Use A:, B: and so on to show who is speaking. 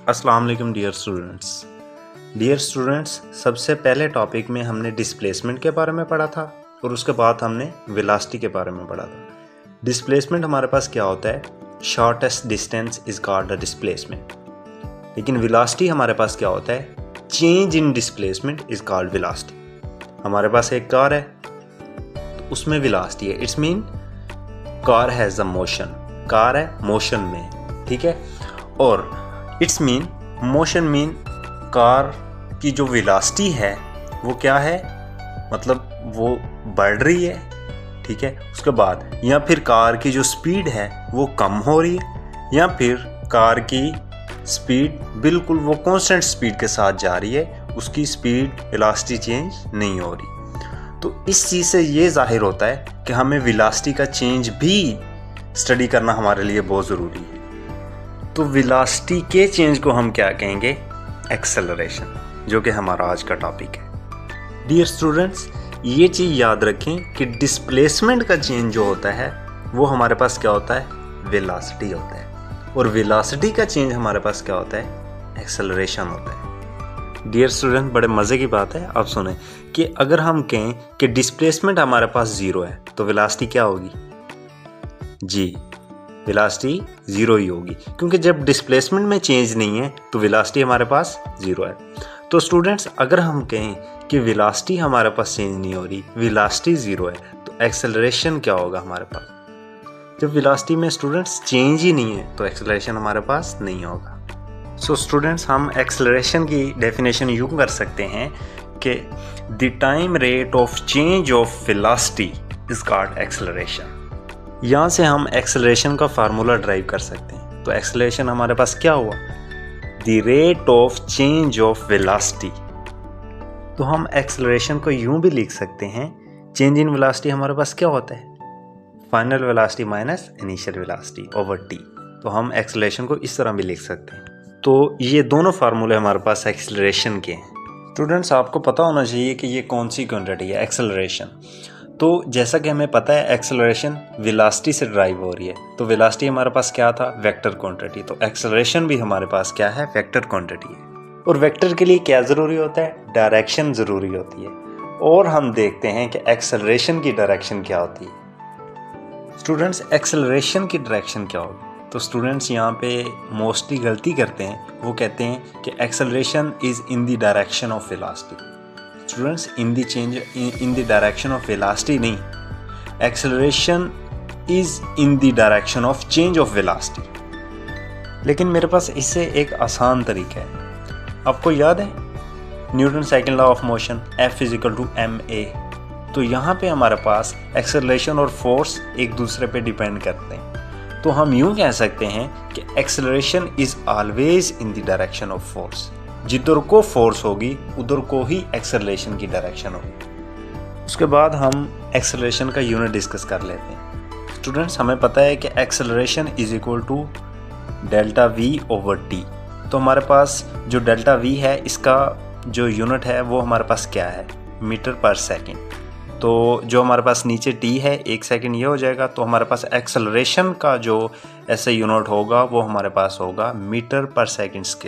A: अस्सलाम वालेकुम dear students, सबसे पहले टॉपिक में हमने डिस्प्लेसमेंट के बारे में पढ़ा था और उसके बाद हमने वेलोसिटी के बारे में पढ़ा था। डिस्प्लेसमेंट हमारे पास क्या होता है? Shortest distance is called the displacement. लेकिन वेलोसिटी हमारे पास क्या होता है? Change in displacement is called velocity. हमारे पास एक कार है तो उसमें वेलोसिटी है, it's mean car has a motion, car है मोशन में, ठीक है। और it's mean motion mean car की जो वेलोसिटी है वो क्या है, मतलब वो बढ़ रही है, ठीक है। उसके बाद या फिर कार की जो स्पीड है वो कम हो रही है या फिर कार की स्पीड बिल्कुल वो कांस्टेंट स्पीड के साथ जा रही है, उसकी स्पीड वेलोसिटी चेंज नहीं हो रही। तो इस चीज़ से ये जाहिर होता है कि हमें वेलोसिटी का चेंज भी स्टडी करना हमारे लिए बहुत ज़रूरी है। तो वेलोसिटी के चेंज को हम क्या कहेंगे? एक्सेलरेशन, जो कि हमारा आज का टॉपिक है। डियर स्टूडेंट्स, ये चीज़ याद रखें कि डिस्प्लेसमेंट का चेंज जो होता है वो हमारे पास क्या होता है? वेलोसिटी होता है। और वेलोसिटी का चेंज हमारे पास क्या होता है? एक्सेलरेशन होता है। डियर स्टूडेंट, बड़े मज़े की बात है, आप सुने कि अगर हम कहें कि डिस्प्लेसमेंट हमारे पास ज़ीरो है तो वेलोसिटी क्या होगी? जी, वेलोसिटी ज़ीरो ही होगी, क्योंकि जब डिस्प्लेसमेंट में चेंज नहीं है तो वेलोसिटी हमारे पास ज़ीरो है। तो स्टूडेंट्स, अगर हम कहें कि वेलोसिटी हमारे पास चेंज नहीं हो रही, वेलोसिटी ज़ीरो है, तो एक्सेलरेशन क्या होगा हमारे पास? जब वेलोसिटी में स्टूडेंट्स चेंज ही नहीं है तो एक्सेलरेशन हमारे पास नहीं होगा। सो स्टूडेंट्स, हम एक्सेलरेशन की डेफिनेशन यूँ कर सकते हैं कि the time rate of change of velocity is called acceleration. यहाँ से हम एक्सेलरेशन का फार्मूला ड्राइव कर सकते हैं। तो एक्सेलरेशन हमारे पास क्या हुआ? The rate of change of velocity. तो हम एक्सेलरेशन को यूं भी लिख सकते हैं, चेंज इन वेलोसिटी हमारे पास क्या होता है? Final velocity minus initial velocity over t. तो हम एक्सेलरेशन को इस तरह भी लिख सकते हैं। तो ये दोनों फार्मूले हमारे पास एक्सेलरेशन के हैं। स्टूडेंट्स, आपको पता होना चाहिए कि ये कौन सी क्वांटिटी है, एक्सेलरेशन। तो जैसा कि हमें पता है एक्सेलरेशन वेलोसिटी से ड्राइव हो रही है, तो वेलोसिटी हमारे पास क्या था? Vector quantity. तो एक्सेलरेशन भी हमारे पास क्या है? वेक्टर क्वांटिटी है। और वेक्टर के लिए क्या ज़रूरी होता है? डायरेक्शन ज़रूरी होती है। और हम देखते हैं कि एक्सेलरेशन की डायरेक्शन क्या होती है। स्टूडेंट्स, एक्सेलरेशन की डायरेक्शन क्या होगी? तो स्टूडेंट्स यहाँ पे मोस्टली गलती करते हैं, वो कहते हैं कि acceleration is in the direction of velocity. Students, in the direction of velocity नहीं, acceleration is in the direction of change of velocity. लेकिन मेरे पास इससे एक आसान तरीका है। आपको याद है Newton second law of motion, F = ma। तो यहाँ पे हमारे पास एक्सेलरेशन और फोर्स एक दूसरे पे डिपेंड करते हैं। तो हम यूँ कह सकते हैं कि acceleration is always in the direction of force. जिधर को फोर्स होगी उधर को ही एक्सेलरेशन की डायरेक्शन होगी। उसके बाद हम एक्सेलरेशन का यूनिट डिस्कस कर लेते हैं। स्टूडेंट्स, हमें पता है कि acceleration is equal to delta v over t. तो हमारे पास जो डेल्टा वी है, इसका जो यूनिट है वो हमारे पास क्या है? मीटर पर सेकेंड। तो जो हमारे पास नीचे टी है, 1 सेकेंड ये हो जाएगा। तो हमारे पास एक्सेलरेशन का जो ऐसे यूनिट होगा वो हमारे पास होगा मीटर पर सेकेंड स्क्वायर।